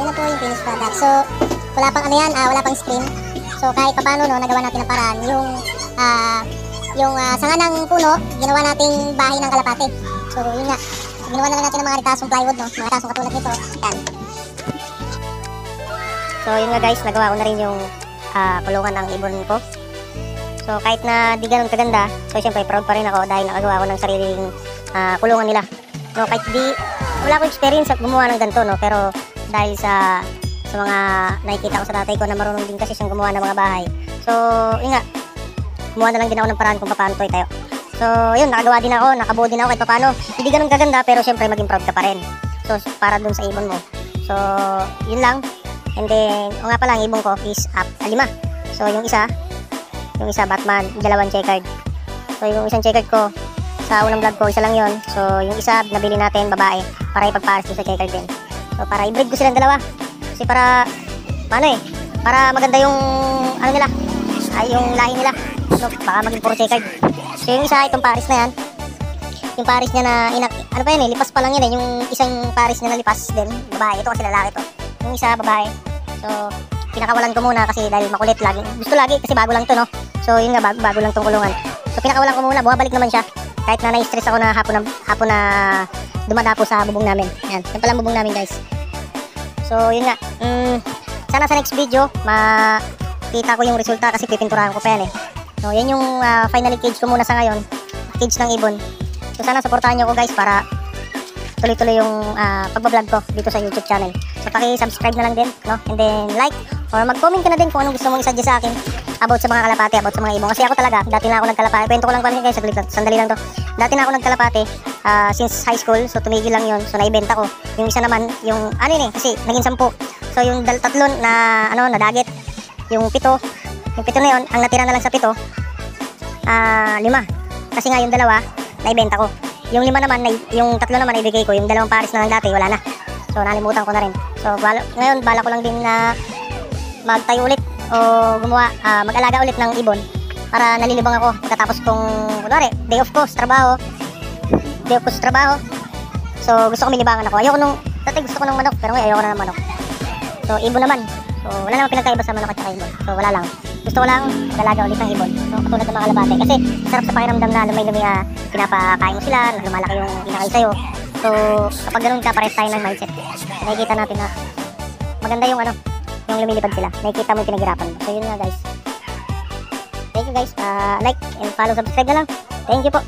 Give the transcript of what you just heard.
Yan na po yung finished product. So, wala pang ano yan, wala pang screen. So, kahit pa paano, no, nagawa natin ng paraan. Yung sanga ng puno, ginawa nating bahay ng kalapate. So, yun nga. Ginawa na lang natin ng mga retasong plywood, no? Mga retasong katulad nito. Yan. So, yun nga guys, nagawa ko na rin yung kulungan ng ibon ko. So, kahit na di ganun kaganda, so syempre proud pa rin ako dahil nakagawa ko ng sariling kulungan nila. No, kahit wala akong experience sa gumawa ng ganito, no? Pero dahil sa mga nakikita ko sa tatay ko na marunong din kasi siyang gumawa ng mga bahay. So, yun nga, gumawa na lang din ako ng paraan kung paano ito itayo. So, yun, nakagawa din ako, nakabuo din ako kahit paano. Hindi ganun kaganda, pero syempre maging proud ka pa rin. So, para dun sa ibon mo. So, yun lang. And then, nga pala, ang ibon ko is 5. So, yung isa Batman, yung dalawang checkered. So, yung isang checkered ko, sa unang vlog ko, isa lang yon. So, yung isa, nabili natin, babae, para ipagpares ko sa checkered din. So, para i-breed ko silang dalawa. Kasi para maganda yung, nila, yung lahi nila. So, baka maging puro checkered. So, yung isa, itong pares na yan. Yung pares niya na, lipas pa lang yan yung isang pares niya na lipas din, babae. Ito kasi lalaki to. Yung isa, babae. So, pinakawalan ko muna kasi dahil makulit lagi. Gusto lagi kasi bago lang to, no? So, yun nga, bago lang tong kulungan. So, pinakawalan ko muna, bumabalik naman siya. Kahit na na-stress ako na hapon na dumadapo sa bubong namin. Yan, yan pala ang bubong namin, guys. So, yun nga. Sana sa next video, makita ko yung resulta kasi pipinturahan ko pa yan eh. So, yan yung finally cage ko muna sa ngayon. Cage ng ibon. So, sana supportahan nyo ko, guys, para tuloy-tuloy yung pagbablog ko dito sa YouTube channel. So, paki-subscribe na lang din, no? And then, like, or mag-comment ka na din kung anong gusto mong i-suggest sa akin about sa mga kalapate, about sa mga ibon. Kasi ako talaga, dati na ako nagkalapate. Kwento ko lang pa rin guys, sandali lang to. Dati na ako nagkalapate since high school. So, tumigil lang yun. So, naibenta ko. Yung isa naman, yung, kasi naging 10. So, yung tatlon na, nadagit. Yung 7 na yun, ang natira na lang sa 7, 5. Kasi nga yung 2, naibenta ko. Yung 5 naman, yung 3 naman naibigay ko. Yung 2 pares na lang dati, wala na. So, nalimutan ko na rin. So, ngayon, bala ko lang din na magtayo ulit o gumawa, mag-alaga ulit ng ibon para nalilibang ako pagkatapos kong, kunwari, day off ko sa trabaho. So, gusto ko milibangan ako. Dati gusto ko ng manok, pero ngayon ayoko na ng manok. So, ibon naman. So, wala naman pinagkaiba sa manok at saka ibon. So, wala lang. Gusto ko lang mag-alaga ulit ng ibon. So, katulad ng mga kalapate. Kasi, sarap sa pakiramdam na lumay-lumi pinapakain mo sila, na lumalaki yung kinakain sa'yo. So, kapag ganun ka, pares tayo ng mindset. Nakikita natin na maganda yung yung lumilipad sila. Nakikita mo yung pinaghirapan mo. So, yun nga guys. Thank you guys. Like and follow, subscribe na lang. Thank you po.